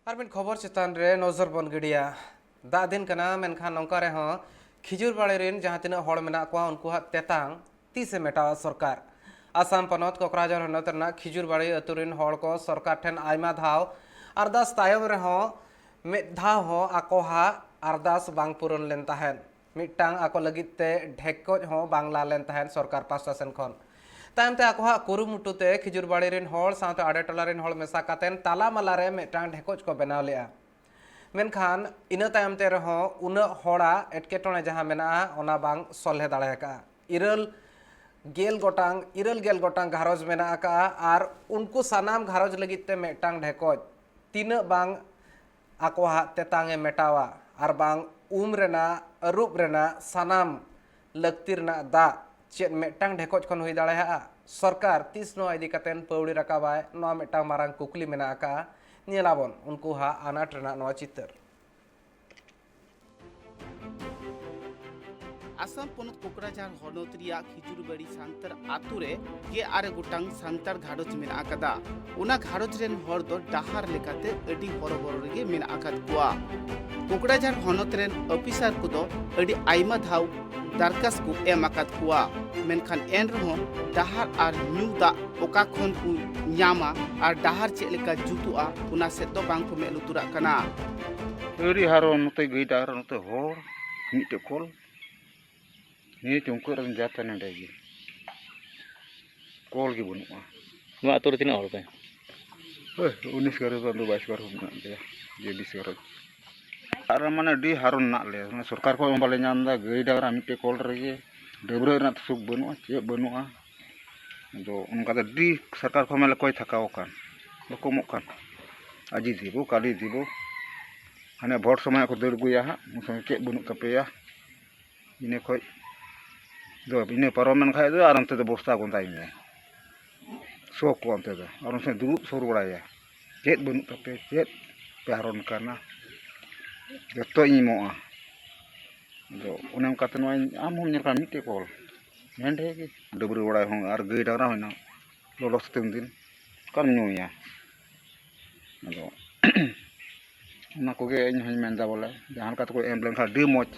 और मिन खबर चितान रे नजर बन गिडिया दा दिन कना मेनखान नौका रे हों खिजुर बाड़े रेन जहां तिना हड़ मेना को उनको तेतांग तीसे मेटावा सरकार आसाम पनत कोकराझार हनत रना खिजुर बाड़ी अतुरिन हड़ को सरकार ठेन आयमा धाव अरदास तायम रे हों मेद धाव हों आकोहा अरदास बांग पुरन लेन ताहेन मिटांग आको लगिते ढेकोज हों बांगला लेन ताहेन सरकार पास्टा सेन खन तायमते आकोहा कुरुमुटुते खिजुर बाड़ी रेन हड़ साथे आडे टोला रेन हड़ मेसा कातेन ताला माला रे मिटांग ढेकोज को बनाव लेआ मेनखान इना तायमते रहो उना हड़ा एटकेटोने जहां मेना ओना बांग सलहे दाड़े का इरल गेल गोटांग घारोज मेना का आर उनको सानाम घारोज लगिते मेटांग ढेकोज तीन बांग आकोहा तेतांगे मेटावा आर बांग रेना अरूप रेना सानाम लक्तिरना दा चेत मेटांग ढेकोज खन हुई दाड़े सरकार 30 नो इदी कतेन पौड़ी रकाबाय नो मेटांग मारांग कुकली मेना का नीलाबन उनको हा आनाट रेना नो चितर आसाम पनत कोकराझार हनत रिया खिजुरबाड़ी सांतर आतुरे के आरे गोटांग सांतर घारोज मेना आकादा उना घारोज रेन हर दो डाहार लेकाते अडी हरबर रेगे मेना आकाद कुआ कोकराझार हनत रेन ऑफिसर को दो अडी आइमा धाव दरखास्त को एम आकाद कुआ मेनखान एन रहो डाहार आर न्यू दा ओका खन को न्यामा आर डाहार चे लेका जुतुआ उना सेत दो बांग को मे लुतुरा कना अरी हारो नते गई डाहार नते हर मिटे कोल ini cungkur dan jatuh nih lagi. Kol gitu nih. Mak atur tina orang teh. 19 sekarang tu 22 sekarang dia. Jadi sekarang. Karena mana di harun nak le. Sarkar ko yang paling nyanda gay dah orang mite kol lagi. Debra nak sub benua, cek benua. Do, kata di sarkar ko malah koi thakaukan. Lokomokan. Aji dibu, kali dibu. Hanya vote sama aku dergu ya. Musuh cek benuk kape ya. Ini koi. Do ini paromen khai do aram te bosta gontai me sok ko ante do aram se dulu suru raya jet bunuk tape jet paron kana joto imo a do unam katan wa amum nyar kan mite kol mende ki dobru urai hong ar gei dara hoina lolos tin kan nyu ya do na ko ge इन मenda बोले जहां का तो emblem खा D मोच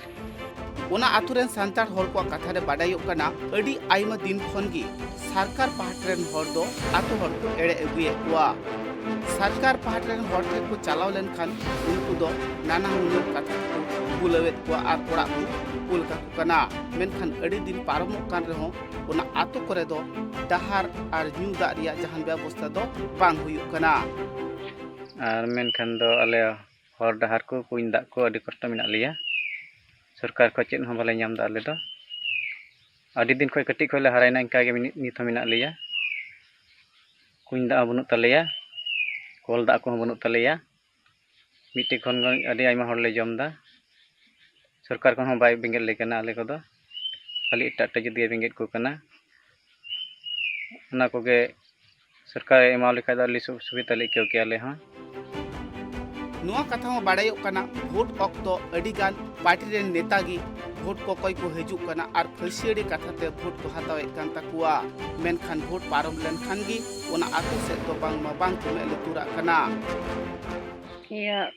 उना आतुरेन सांतार हर को कथा रे बाडायो कना अडी आइमा दिन खनगी सरकार पाहटरेन हर दो आतु हर को एड़े अगुए कुआ सरकार पाहटरेन हर थे को चलाव लेन खान उनको दो नाना हुनर कथा को बुलवेत कुआ आर कोड़ा को कुल का कना मेनखान अडी दिन पारमो कान रहो उना आतु करे दो दहार आर न्यू दा रिया जहान व्यवस्था दो बांग हुयु कना आर मेनखान दो आले हर डहार को कुइन दा को अडी कष्ट मेना लिया सरकार को चेन हम बाले नाम दा आले दो अडी दिन खय कटी खय ले हरायना इनका गे नित मेना लिया कुइन दा बनुत तलेया कल दा को बनुत तलेया मिटे खन अडी आइमा हर ले जम दा सरकार को हम बाय बेंगेल ले कना आले को दो खाली इटा जुदी बेंगेल को कना ना को गे सरकार एमा लेका दा लिसु सुविधा ले के आले हां नुआ कथा में बाड़ायो कना भोट अक्तो अडिगान पार्टी रे नेतागी भोट को कोई को हेजु कना आर फैसियडी कथा ते भोट को हतावे कान ताकुआ मेनखान भोट पारम लेन खानगी ओना आतु से तो बांग को ले लुतुरा कना iya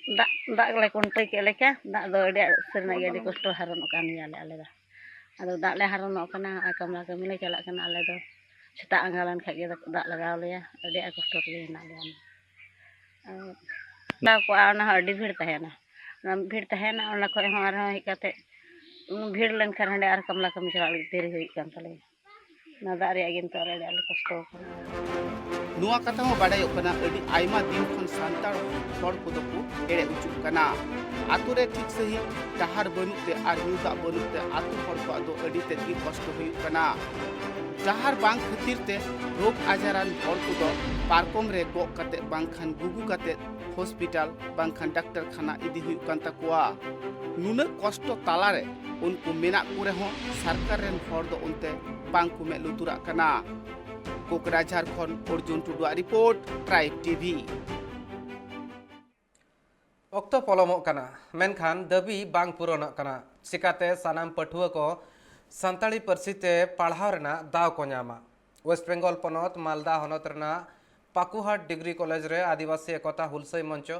dak le kontai ke leka dak do dia serna ya di kosto haron kan ya ale da ado dak le haron kana akam la kami le chalak kana ale do seta anggalan kha ge dak lagaw le ya ade kosto le na le ना को आना अडी भीड़ तहेना ओना खय हमार हई कते भीड़ लन खर हंडे आर कमला कमी चला तेरे होई कान तले ना दारे अगिन तो रे आले कष्ट नुआ कथा में बाडायो कना अडी आइमा दिन खन सांतार हर को दको एड़े उचु कना आतु रे ठीक सही डहार बनुते आर न्यूदा बनुते आतु हर को दो अडी ते की कष्ट हुई कना डहार बांग खातिर ते रोग आजारान हर को दो पारकम रे गो कते बांग खान गुगु कते हॉस्पिटल बांखान डॉक्टर खाना इदी हुई कान ताकुआ नुना कष्ट तालारे उनको मेना कुरे हो सरकार रेन हर दो उनते बांग को मे लुतुरा कना कोकराझार खन अर्जुन टुडुआ रिपोर्ट ट्राइब टीवी ऑक्टो पलमो कना मेनखान दबी बांग पुरोन कना चिकाते सानाम पठुआ को संताली परसिते पढ़ाव रेना दाव को न्यामा वेस्ट बेंगल पनत मालदा हनत रेना पाकुहाट डिग्री कॉलेज रे आदिवासी एकता हुलसई मंच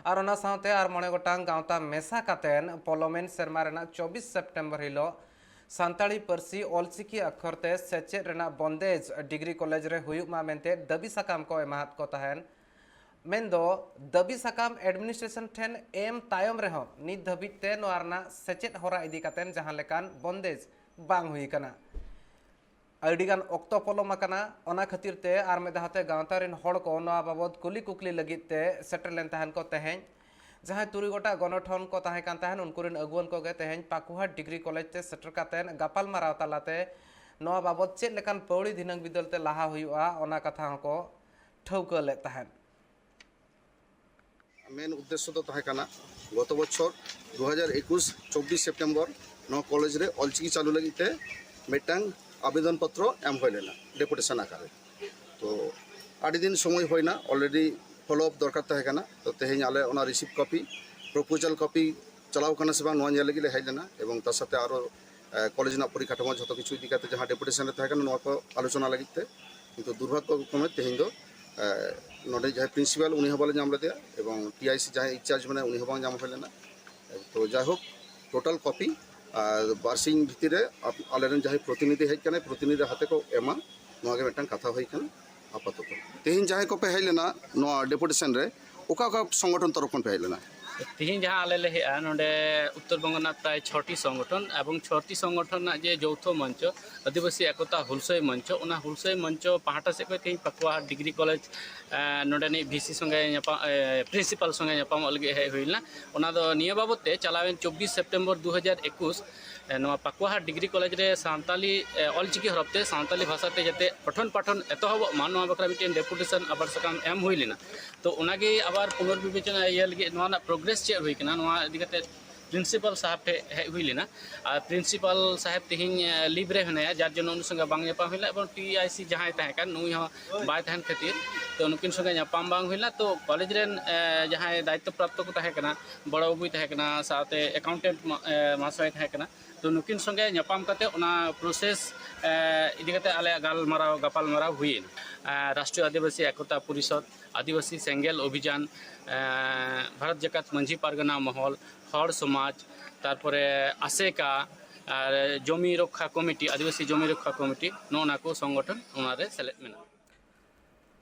और ओना साथे आर मोणे गोटांग गांवता मेसा कातेन पार्लियामेंट सेरमा रेना 24 सेप्टेम्बर हिलो सान्ताड़ी पार्सी ऑलचिकी अक्षरते सेचेद रेना बंदेज डिग्री कॉलेज रे हुयुग मा मेनते दबी साकाम को एमाहात को तहन मेन्दो दबी साकाम एडमिनिस्ट्रेशन ठेन एम तायम रेहो नित धबिते नोआरना सेचेद होरा इदी कातेन जहां लेकान बंदेज बांग हुई कना अडिगान ऑक्तो पलम आकना ओना खातिर ते आर मेदाहते गांवता रिन हड़ को नोआ बाबद कुली कुकली लगित ते सेटल लेन तहन को तेहें जहां तुरी गोटा गणठन को ताहे कान तहन उनको रिन अगुवन को गे तेहें पाकुहाट डिग्री कॉलेज ते सेटर कातेन गापाल माराव तालाते नोआ बाबद चेद लेकान पौड़ी दिनंग बिदलते लाहा हुयुआ ओना कथा को ठौका ले तहन मेन उद्देश्य तो तहे काना गत बछर 2021 24 सेप्टेम्बर नौ कॉलेज रे ऑलचिकी चालू लगिते मिटांग आवेदन पत्र एम हो लेना डेपुटेशन आकार तो आड़ी दिन समय होना ऑलरेडी फॉलोअप दरकार तहे काना तो तेहें आले ओना रिसीव कॉपी प्रपोजल कॉपी चलाव काना से बांग नोआ लगी हेज लेना एवं तार साथे आरो कॉलेज ना परिकाठामो जतो किछु इदी काते जहां डेपुटेशन रे तहे काना नोआ को आलोचना लगिते किंतु दुर्भाग्य क्रमे तेहें दो नोडे जहाँ प्रिंसिपल उन्हीं हबाले नाम लेदिया एवं टीआईसी जहाँ इंचार्ज मैंने उन्हीं हबाले नाम लेना तो जाहोक टोटल कॉपी बारसिंग भितर आलेरन जहाँ प्रतिनिधि हेकने प्रतिनिधि हाथे को एमा नोगे मिटन कथा होई कन आपातत तेहिन जहाँ को पे हेज लेना नो डेपुटेशन रे ओका ओका संगठन तरफ पे हेज लेना तीन जहाँ आले हेआ नोडे उत्तर बंग प्राय 6टी संगठन एवं 6टी संगठन जे यौथ मंच आदिवासी एकता हुलसई मंच उना हुलसई मंच पहाटा से तीन पाकुआ डिग्री कॉलेज नोडे भिसी संगे प्रिंसिपल संगे नापाम लगे हेना उना दो निया बाबते चलावेन 24 सेप्टेम्बर 2021 नवा पाकुआ डिग्री कॉलेज रे सान्ताली ऑलचिकी हरपते सान्ताली भाषाते जाते पठन पाठन एतहब मान बकरा मिटेन डेपुटेशन आबार सकाम एम हुई लेना तो उनागे आबार पुनर्विवेचना ये लगे नवा प्रोग्रेस चेक हुई कना नवा इदिकते प्रिंसिपल साहब ठे हे हुई लेना और प्रिंसिपल साहब तेहिन लीव रे हनाया जार जन उन संगे बांग नेपाम हुइला एवं टीआईसी जहां तहे कान नुई हो बाय तहन खातिर तो नुकिन संगे नेपाम बांग हुइला तो कॉलेज रेन जहां दायित्व प्राप्त को तहे कना बड़ बाबू तहे कना साथे अकाउंटेंट मास्टर तहे कना तो नुकिन संगे नेपाम करते उना प्रोसेस इदी कते आले गापाल माराव हुई राष्ट्रीय आदिवासी एकता परिषद आदिवासी सेंगेल अभियान भारत जाकात मंझी पारगना महल हर समाज तारपरे आसेका और जमी रक्षा कमिटी आदिवासी जमी रक्षा कमिटी नोना को संगठन उनारे सेलेक्ट मेना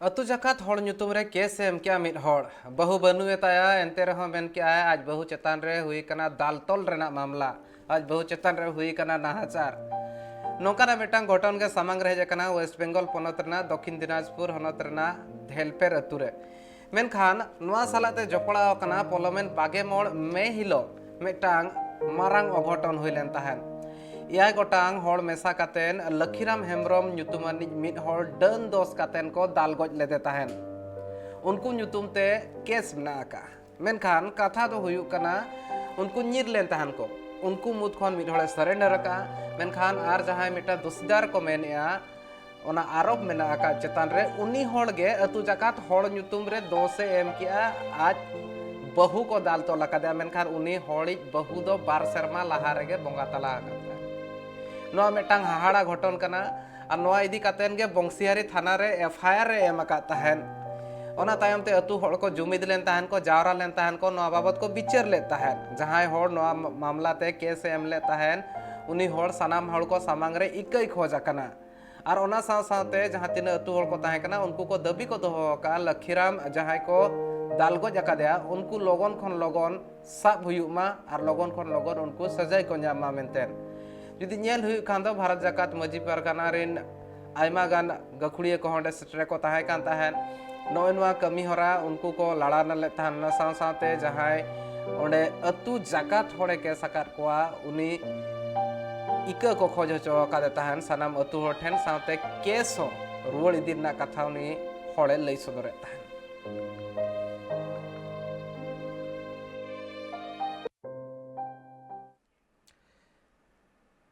अतु जाकात हड़ ᱧᱩᱛᱩᱢ रे केस एम क्या मिट हड़ बहु बनु एताया एनते रहो मेन क्या है आज बहु चेतान रे हुई कना दालतोल रेना मामला आज बहु चेतान रे हुई कना नाहाचार नोकाना मिटांग घटन के सामांग रहे कना वेस्ट बेंगल पनत रेना दक्षिण दिनाजपुर हनत रेना धेलपेर अतुरे मेनखान नोआ सालाते जपड़ा कना पार्लियामेंट बागे मोड़ मे हिलो मिटांग मारांग अघटन हुइलेन ताहेन इयाय गोटांग हड़ मेसा कातेन लखीराम हेम्ब्रम ᱧᱩᱛᱩᱢᱟᱱ मिट हड़ डन दोस कातेन को दाल गज लेदे ताहेन उनको ᱧᱩᱛᱩᱢ ते केस मेना का मेनखान कथा दो हुयुक कना उनको ñिर लेन ताहेन को उनको मुद खन मिट हड़े सरेंडर का मेनखान आर जहां मिटा दोषदार को मेनया ओना आरोप मेना का चेतान रे उनी हड़ गे अतु जाकात हड़ ᱧᱩᱛᱩᱢ रे दोसे एम किया आज बहु को दाल तो लका मेनखान उनी हड़ी बहु दो 2 सेरमा लहा रेगे बोंगा तला आकता नोआ मिटांग हाहाड़ा घटन कना और नोआ इदी कातेन गे बंसियारी थाना रे एफआईआर रे एम का तहन ओना तायम ते अतु हड़ को जुमिद लेन तहन को जावरा लेन तहन को नोआ बाबत को बिचार ले तहन जहां हड़ नोआ मामला ते केस एम ले तहन उनी हड़ सनाम हड़ को सामांग रे इकई खोज कना और ओना साथे जहां तीन अतु हड़ को ताहे कना उनको को दबी को दोहो का लखीराम जहां को दालगोज अकादया उनको लगन खन लगन साब हुयुमा और लगन खन लगन उनको सजाय को ᱧᱟᱢᱟ मेनतेन जुदी नेल हुई खान दो भारत जाकात मजी पारगाना रिन आयमा गान गखुड़िया को हंडे सेटरे को ताहे कान ताहेन नोय नोआ कमी हरा उनको को लड़ाना ले ताहन ना साथे जहाय ओंडे अतु जाकात होड़े के सकात कोआ उनी इका को खोज हचो का ताहन सनाम अतु हड़ ठेन साथे केस हो रुवड़ इदिना कथा उनी होड़े लई सदरे ताहन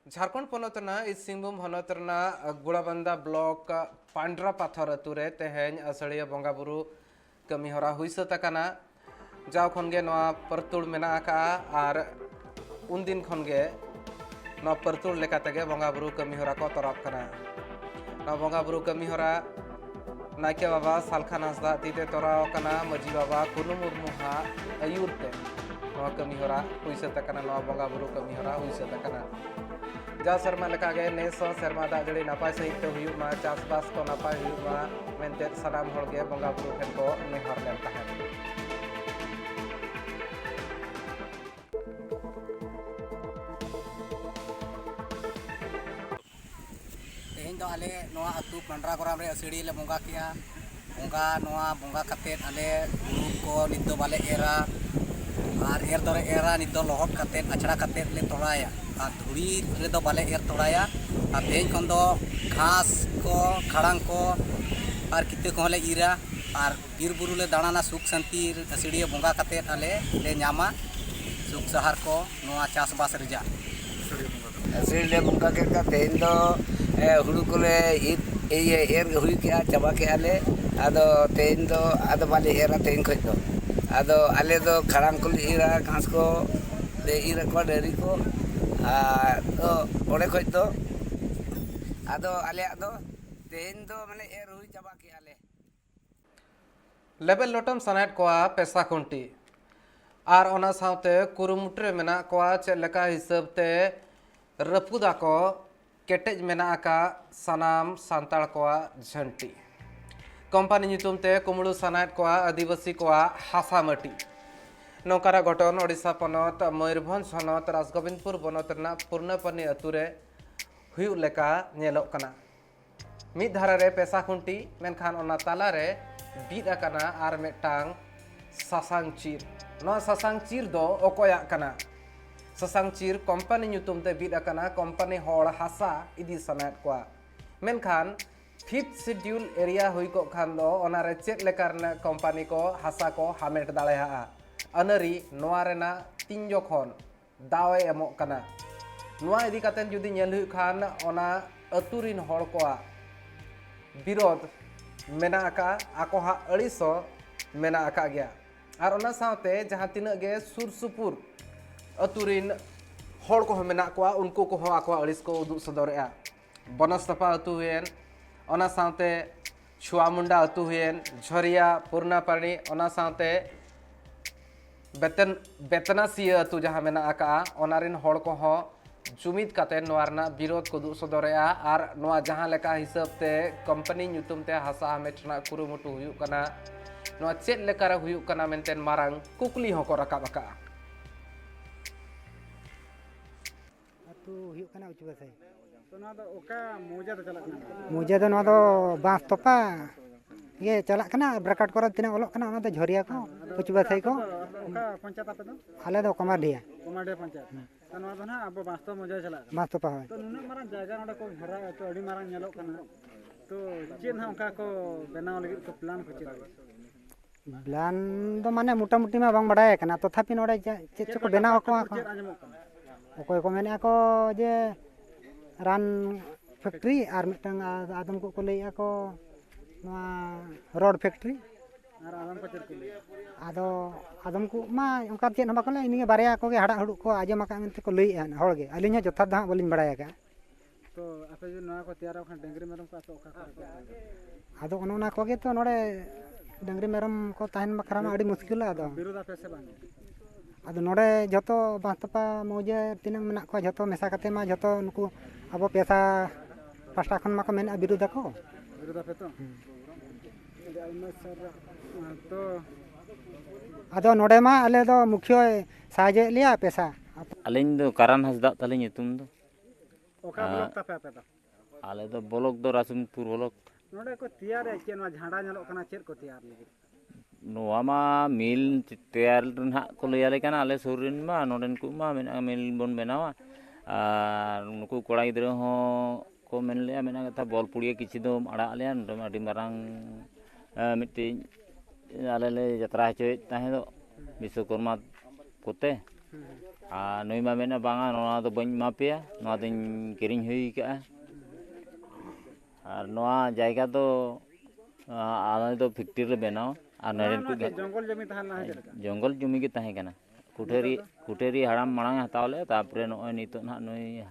झारखंड पनतना इस सिंहभूम हनतना गुड़ाबंदा ब्लॉक पांड्रा पाथर अतुरे तेहेन असड़िया बंगा बुरु कमी हरा हुई सतकना जाव खनगे नवा परतुड़ मेना का और उन दिन खनगे नवा परतुड़ लेका तेगे बंगा बुरु कमी हरा को तरफ कना नवा बंगा बुरु कमी हरा नायके बाबा सालखान हांसदा तीते तोराव कना माजी बाबा कुनु मुर्मू आयुर ते नवा कमी होरा हुई सात कना नवा बंगा बुरु कमी होरा हुई सात कना जा शर्मा लेका गे नेस शर्मा दा जड़ी नापाय सहित ते हुयु मा चासबास को नापाय हुयु मा मेनते सनाम होड़ गे बंगा बुरु ठेन को नेहर लेन ताहेन तेहें दो आले नवा अतु पंडरा ग्राम रे असड़ी ले बंगा किया बंगा नवा बंगा कतेत आले गुरु को नित दो बाले एरा और एर दो एरा नित दो लोहट कतेत अछड़ा कतेत ले तोड़ाया और धुड़ी रे दो बाले एर तोड़ाया और तेहें खन दो घास को खड़ांग को और किते को ले इरा और बीर बुरु ले दाणाना सुख शांति असड़ी बंगा कतेत आले ले न्यामा सुख सहार को नवा चासबास रिजा असड़ी ले बंगा के तेहें दो हुड़ू को ले एर हुई के चाबा के आले आदो तेहें दो आदो बाले एरा तेहें खज दो आदो आले दो खड़ांग को इरा घास को ले इरा को डेरी को तो ओड़े खज दो आदो आले आदो तेहें दो माने एर हुई चाबा के आले लेबल लोटम सनायत कोआ पेसा खुंटी आर ओना सावते कुरुमुट्रे मेना कोआ चेद लेका हिसाब ते रपुदा को केटेज मेना का सनाम सांताल कोआ झंटी कंपनी नितुम ते कुमड़ू सनायत कोआ आदिवासी कोआ हासामटी नौकारा घटन ओडिशा पनत मयूरभंज हनत राजगोविंदपुर बनत रना पूर्णपनी अतुरे हुयु लेका नेलोक कना मिद धारा रे पेसा खुंटी मेनखान ओना ताला रे बीद अकना आर मेटांग सासांग चीर नो सासांग चीर दो ओकोया कना सासांग चीर कंपनी नितुम ते बीद अकना कंपनी होड़ हासा इदी सनायत कोआ मेनखान 5th शेड्यूल एरिया हुई को खान दो ओनारे चेक लेकार ने कंपनी को हासा को हामेट दाड़ेहा अनरी नोआ रेना 3 जखन दावे एमोक कना नोआ इदी कातेन जुदी नेल हुई खान ओना अतुरिन होड़ कोआ विरोध मेना आका आको हा अड़ीसो मेना आका गया और ओना सावते जहां तिनाग गे सुर सुपुर अतुरिन होड़ को मेना कोआ उनको को आको अड़ीस को उदुग सदरेआ बनस्तपा अतु हुएन ओना सावते छुआमुंडा अतु हुएन झरिया पूर्णापानी ओना सावते बेतनासिया अतु जहां मेना आका ओनारिन होड़ को हो जुमिद काते नोआरना विरोध को दुग सदरेआ और नोआ जहां लेका हिसाब ते कंपनी nyutum ते हासा हामेटना कुरुमुटु हुयु कना नोआ चेद लेका रे हुयु कना मेनतेन मारांग कुकली होको रकाब आका अतु हुयु कना उचु बसाई तो नोआ दो ओका मोजा दो चला कना मोजा दो नोआ दो बांस तोपा ये चला कना ब्रैकेट कोरा तिना ओलोक कना ओना दो झरिया को उचु बसाई को ओका पंचायत आपे दो आले दो कमाडिया पंचायत तो नोआ दो ना अब बांस मोजा चला बांस तोपा होय तो नुना मारांग जायगा नोडे को घेरा तो अडी मारांग नेलोक कना तो चेन हा ओका को बनाव लगी को प्लान को चेद प्लान दो माने मोटा मोटी मा बांग बडाय कना तथापि नोडे चेद को बनाव को ओकोय को मेने को जे रान फैक्ट्री और मिटंग आदम को लैया को रोड फैक्ट्री और आदम को चेद आदो आदम को मा उनका चेद हम बाकले इनी बारया को गे हड़ा हडु को आजम का मेनते को लैया होड़ गे अलिन जथा दा बलिन बडाय का तो आपे जो नवा को तैयार खन डंगरी मेरम का तो ओका आदो ओना को गे तो नोडे डंगरी मेरम को ताहन बखरा मा अडी मुश्किल आदो विरोध आपे से बांग आदो नोडे जतो बांतपा मौजे तिना मेना को जतो मेसा कते मा जतो नुकु अब पैसा पास्टा खन माको मेना विरोध को विरोध पे तो आदो नोडे मा आले दो मुख्य साजे लिया पैसा अलिन दो कारान हसदा तले nyutum दो ओका ब्लॉक तापे आपे दो आले दो ब्लॉक दो रासुनपुर ब्लॉक नोडे को तैयार है के नो झांडा नेलो कना चेद को तैयार लगी नोआ मा मिल तैयार रहा को लैयाले कना आले सुरिन मा नोडेन को मा मेना मिल बन बनावा और नुकु कोड़ा गिद्रा हो को मेन ले मेना कथा बॉल पुड़िया किछि दो आड़ा ले अडी मारांग मिट्टी आले ले यात्रा हचोय ताहे दो विश्वकर्मा कोते आ नोई मा मेना बांगा नोआ दो बन मापिया नोआ दिन किरिंग हुई का और नोआ जायगा दो आले दो फैक्ट्री रे बनाओ और नरेन को जंगल जमी तहन ना जंगल जमी के ताहे कना कुटेरी हड़ाम मांग हतावले तापरे नोय नितो ना नोय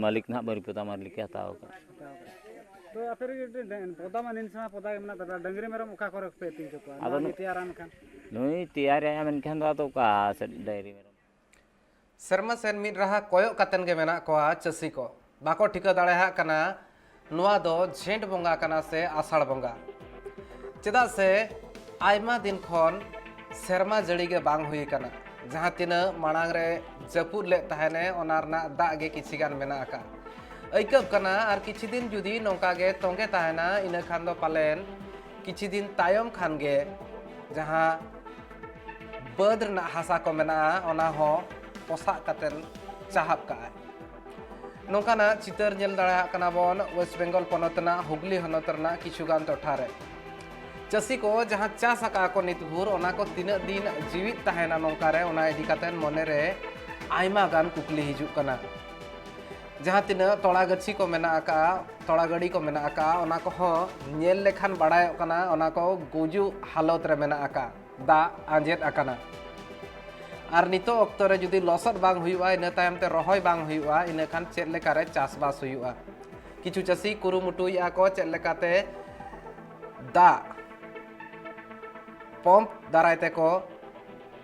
मालिक ना बरिपता मालिक हताव तो आप पौधा में निंसा पौधा में डंगरी मेरम ओका करे पे तीन चुका आदो ना तैयारान खान नुई तैयार है मेनखान तो का डायरी में serma sen mid raha koyok katen ge mena koa chasi ko bako thika dare ha kana noa do jhent bonga kana se asar bonga cheda se aima din khon serma jari ge bang hui kana jaha tina manang re japur le tahene onar na da ge kichi gan mena aka aikap kana ar kichi din judi nongka ge tonge tahena ina khan do palen kichi din tayom khan ge jaha badr na hasa ko mena ona ho posak katen cahap ka nongkana chitar nyel dara kana bon West Bengal ponotna Hugli honotrna kichugan tothare chasi ko jaha chas aka ko nitbur ona ko tina din jiwit tahena nongkare ona idi katen monere aima gan kukli hijuk kana jaha tina tola gachi ko mena aka tola gadi ko mena aka ona ko ho nyel lekhan badayok kana ona ko guju halot re mena aka da anjet akana আর নিতো অক্তরে যদি লসত বাং হুইবা ইনা তাইমতে রহয় বাং হুইবা ইনা খান চেত লেকারে চাষবাস হুইবা কিছু চাষি কুরুমুটুইয়া কো চেত লেকাতে দা pomp দারাইতে কো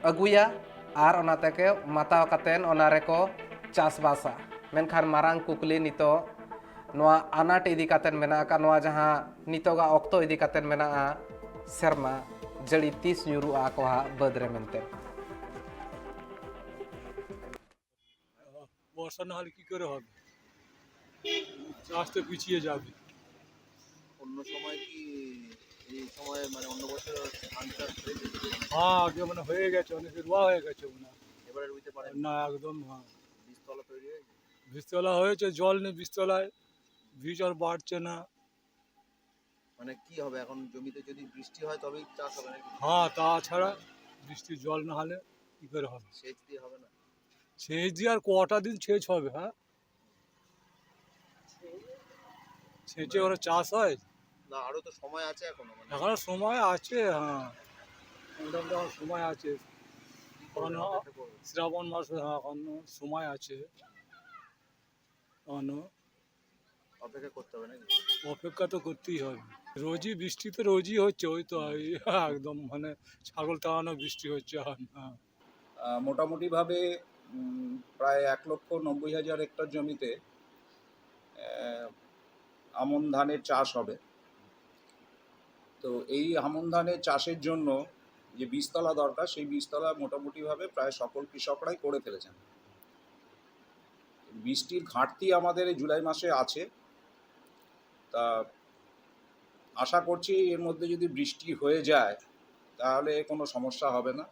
Água আর ওনাতে কে মাতাও কাতেন ওনারে কো চাষবাসা মেনখান Marang কুকলি নিতো নোয়া আনাট ইদি কাতেন মেনা কা নোয়া জাহা নিতোগা অক্ত ইদি কাতেন মেনা সেরমা জড়ি 30 নিউরু আ কো হা বদরে মেনতে বর্ষা না হলে কি করে হবে চাষ তো পিছিয়ে যাবে অন্য সময় কি এই সময় মানে অন্য বছর ধান চাষ হ্যাঁ আগে মানে হয়ে গেছে অনেকে রোয়া হয়ে গেছে না এবারে রুইতে পারে না একদম হ্যাঁ বীজতলা তৈরি হয়ে গেছে বীজতলা হয়েছে জল নেই বীজতলায় বীজ আর বাড়ছে না মানে কি হবে এখন জমিতে যদি বৃষ্টি হয় তবেই চাষ হবে নাকি হ্যাঁ তাছাড়া বৃষ্টির জল না হলে কি করে হবে সেচ দিয়ে হবে না সেচ দিয়ে আর কটা দিন সেচ হবে হ্যাঁ সেচে ওরা চাষ হয় না আরো তো সময় আছে এখনো মানে এখনো সময় আছে হ্যাঁ মোটামুটি আমার সময় আছে এখনো শ্রাবণ মাসে হ্যাঁ এখনো সময় আছে এখনো অপেক্ষা করতে হবে নাকি অপেক্ষা তো করতেই হবে রোজই বৃষ্টি তো রোজই হচ্ছে ওই তো একদম মানে ছাগল তাড়ানো বৃষ্টি হচ্ছে হ্যাঁ মোটামুটিভাবে প্রায় 1,90,000 হেক্টর জমিতে আমন ধানের চাষ হবে তো এই আমন ধানের চাষের জন্য যে বীজতলা দরকার সেই বীজতলা মোটামুটিভাবে প্রায় সকল কৃষকরাই করে ফেলেছেন বৃষ্টির ঘাটতি আমাদের এই জুলাই মাসে আছে তা আশা করছি এর মধ্যে যদি বৃষ্টি হয়ে যায় তাহলে কোনো সমস্যা হবে না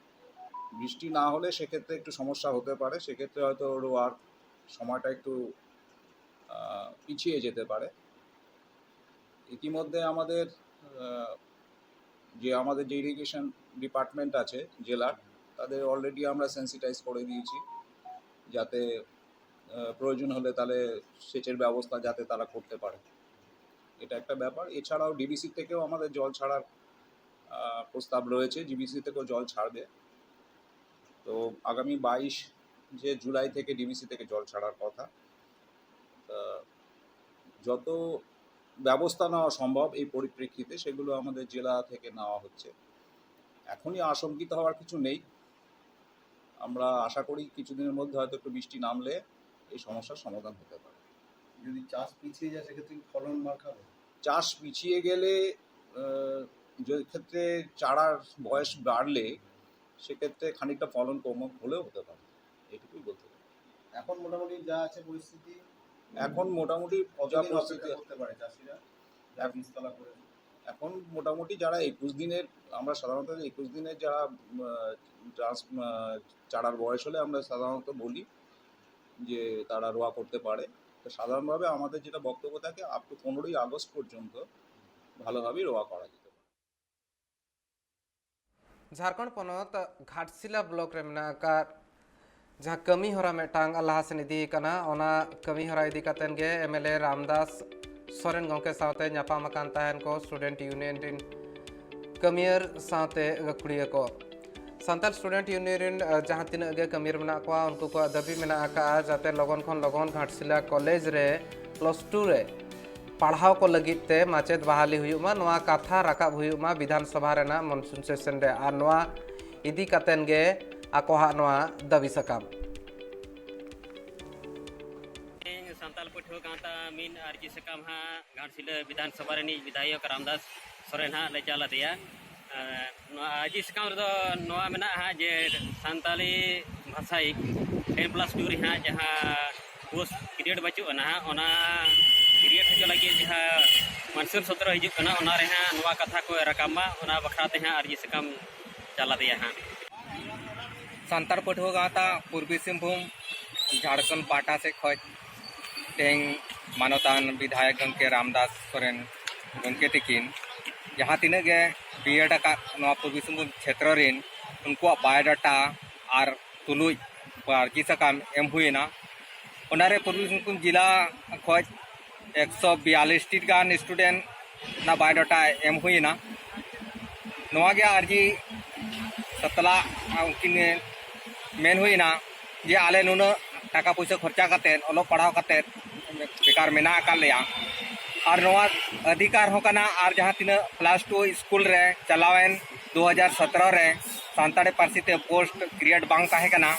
বৃষ্টি না হলে সেক্ষেত্রে একটু সমস্যা হতে পারে সেক্ষেত্রে হয়তো রোয়ার সময়টা একটু পিছিয়ে যেতে পারে ইতিমধ্যে আমাদের যে ইরিগেশন ডিপার্টমেন্ট আছে জেলার তাদের অলরেডি আমরা সেন্সিটাইজ করে দিয়েছি যাতে প্রয়োজন হলে তাহলে সেচের ব্যবস্থা যাতে তারা করতে পারে এটা একটা ব্যাপার এছাড়াও ডিবিসি থেকেও আমাদের জল ছাড়ার প্রস্তাব রয়েছে জিবিসি থেকেও জল ছাড়বে তো আগামী 22 জুলাই থেকে ডিবিসি থেকে জল ছাড়ার কথা যত ব্যবস্থা নেওয়া সম্ভব এই পরিপ্রেক্ষিতে সেগুলো আমাদের জেলা থেকে নেওয়া হচ্ছে এখনই আশঙ্কিত হওয়ার কিছু নেই আমরা আশা করি কিছুদিনের মধ্যে হয়তো একটু বৃষ্টি নামলে এই সমস্যার সমাধান হতে পারে যদি চাষ পিছিয়ে যায় সেক্ষেত্রে ফলন মার খাবে চাষ পিছিয়ে গেলে যে ক্ষেত্রে চারার বয়স বাড়লে সেক্ষেত্রে খানিকটা ফলন কম হলেও হতে পারে এটুকুই বলতে পারি এখন মোটামুটি যা আছে পরিস্থিতি এখন মোটামুটি যা পরিস্থিতি করতে পারে চাষিরা বীজতলা করে এখন মোটামুটি যারা 21 দিনের আমরা সাধারণত 21 দিনের যারা চারার বয়স হলে আমরা সাধারণত বলি যে তারা রোয়া করতে পারে তো সাধারণভাবে আমাদের যেটা বক্তব্য থাকে আপ টু 15ই আগস্ট পর্যন্ত ভালোভাবে রোয়া করা যেতে পারে झारखंड पनत घाटशिला ब्लॉक रे मेना का जहाँ कमी हरा मेटांग अल्लाह से निधि कना ओना कमी हरा इदी कातेन गे एमएलए रामदास सोरेन गंके साथे न्यापा मकान ताहन को स्टूडेंट यूनियन रिन कमियर साथे गकुड़िया को संताल स्टूडेंट यूनियन रिन जहाँ तीन गे कमियर मेना को उनको को दबी मेना का जाते लगन खन लगन घाटशिला कॉलेज रे +2 रे पढ़ाव को लगित ते माचेद बहाली हुयुमा नोआ कथा राकाब हुयुमा विधानसभा रेना मनसून सेशन रे आर नोआ इदी कातेन गे आकोहा नोआ दाबी सकाम सांताल पठुआ गाता मीन आरजी सकाम हा घाटशिला विधानसभा रेनी विधायक रामदास सोरेन हा ले चाला दिया आरजी सकाम रे नोआ मेना हा जे सांताली भाषाई 10+2 रे हा जहां पोस्ट क्रिएट बचु ना ओना क्रिएट हो लगे जहां मनसूर सत्र हिजु कना ओना रे हा नोआ कथा को रकामा ओना बखराते हा आरजी सकाम चाला दिया हा सांताल पठुआ गाता पूर्वी सिंहभूम झारखंड पाटा से खज तेंग मानवतान विधायक गंके रामदास सोरेन गंके तकिन जहाँ तीन गे बीएड का पूर्वी सिंहभूम क्षेत्र रेन उनको बायोडाटा और तुलुज आरजी सकाम एम हुईना ओनारे पूर्वी सिंहभूम जिला खज 142 टी गान स्टूडेंट ना बायोडाटा एम हुईना नोआ गे आरजी सतला उनकिन मेन हुईना जे आले नुना टाका पैसा खर्चा करते ओलो पढ़ाव करते बेकार मेना कर लिया और नोआ अधिकार हो कना और जहाँ तीन +2 स्कूल रे चलावेन 2017 रे सांताड़ी पार्सी ते पोस्ट क्रिएट बांग ताहे कना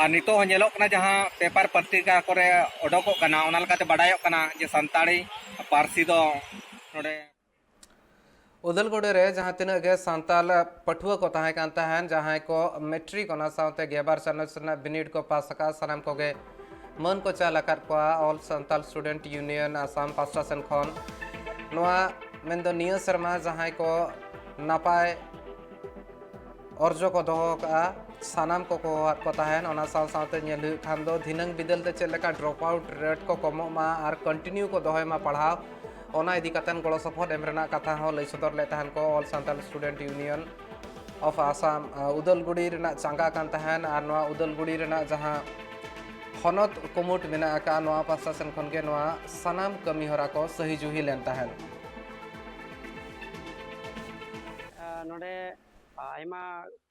और नितो हो नेलोक कना जहाँ पेपर पत्रिका करे ओडोको कना ओना लकाते बडायो कना जे सांताड़ी पार्सी दो नोडे उदलगुड़ी रे जहाँ तीन गे सांताल पठुआ को ताहे कान ताहेन जहाँ को मैट्रिक ओना साउते गेबार चनसना बिनिड को पास का सनाम को गे मन को चाल आकार को all Santal student union Assam पास्टा सेन खन नोआ मेंदो निया शर्मा जहाँ को नापाय अर्जो को दोहो का सानाम को ताहेन ओना साउते नेल खान दो धिनंग बिदल ते चेलेका ड्रॉप आउट रेट को कमो मा और कंटिन्यू को दोहे मा पढ़ाव ओना इदी कातन गड़ो सपोर्ट एम रेना कथा हो लई सदर ले तहन को all Santal student union of Assam Udalguri रेना चांगा कान तहन और नोआ उदलगुड़ी रेना जहां हनत कुमुट मेना का नोआ प्रशासन खन के नोआ सनाम कमी हरा को सही जुही लेन तहन नोडे आयमा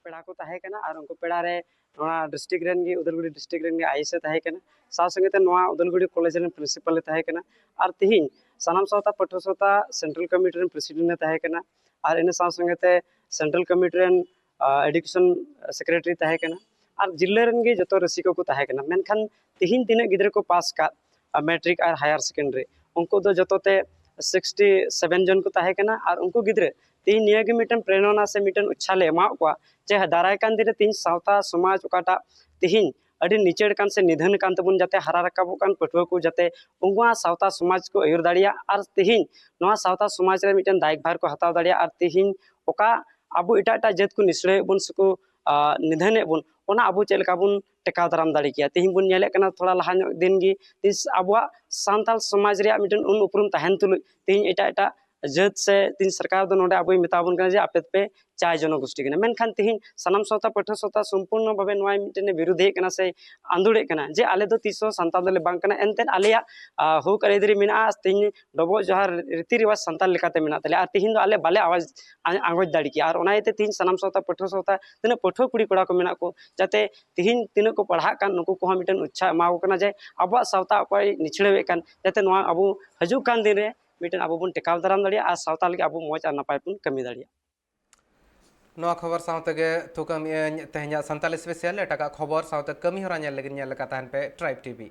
पेड़ा को ताहे कना और उनको पेड़ा रे नोआ डिस्ट्रिक्ट रेन गे उदलगुड़ी डिस्ट्रिक्ट रेन गे आईसे ताहे कना साव संगे ते नोआ उदलगुड़ी कॉलेज रेन प्रिंसिपल ताहे कना और तिहिन सानाम सावता पठो सावता सेंट्रल कमिटी रेन प्रेसिडेंट ताहे कना और इन साव संगे ते सेंट्रल कमिटी रेन एडुकेशन सेक्रेटरी ताहे कना और जिले रेन गे जतो रसिको को ताहे कना मेनखान तिहिन तिना गिदरे को पास का मैट्रिक और हायर सेकेंडरी उनको दो जतो ते 67 जन को ताहे कना और उनको गिदरे तीन निया गे मिटन प्रेरणा से मिटन उच्छा ले एमा को जे दाराय कान दिरे तीन सावता समाज ओकाटा तिहिन अड़ी निचेड़ कान से निधन कान तबुन जाते हरा रकाबो कान पठुआ को जाते उंगवा सावता समाज को अयुर दाड़िया और तिहिन नोआ सावता समाज रे मिटन दायभार को हताव दाड़िया और तिहिन ओका अबो इटा इटा जात को निसड़े बुन सको निधन बुन ओना अबो चेलका बुन टेकाव दाराम दाड़ी किया तिहिन बुन नेले कना थोड़ा लहा दिन गी तिस अबवा सांताल समाज रे मिटन उन उपरुम तहन तुलु तिहिन इटा इटा जत से तीन सरकार दो नोडे अबो मेताबन कना जे आपे पे चाय जनगोष्ठी कना मेनखान तिहिन सनाम सावता पठो सावता संपूर्ण भावे नोय मिटने विरोधी कना से आंदोले कना जे आले दो तीसो सांताल दले बांग कना एनतेन आलेया हुक अरेदरी मिना तिहिन डबो जहार रीति रिवाज सांताल लेकाते मिना तले आ तिहिन दो आले बाले आवाज आंगोज दाड़ी की और ओनायते तिहिन सनाम सावता पठो सावता तिना पठो कुड़ी कोड़ा को मिना को जाते तिहिन तिना को पढ़ा कान नुको को मिटन उच्छा माओ कना जे अबो सावता अपाय निछड़े कान जाते नोआ अबो हजू कान दिन रे मिटन अबो बुन टेकाव दाराम दाड़िया आ सावता लगे अबो मौज आ नपाय बुन कमी दाड़िया नोआ खबर साउते गे थुकम तेहኛ सांताल स्पेशल एटाका खबर साउते कमी हरा नेल लगे नेल का तहन पे ट्राइब टीवी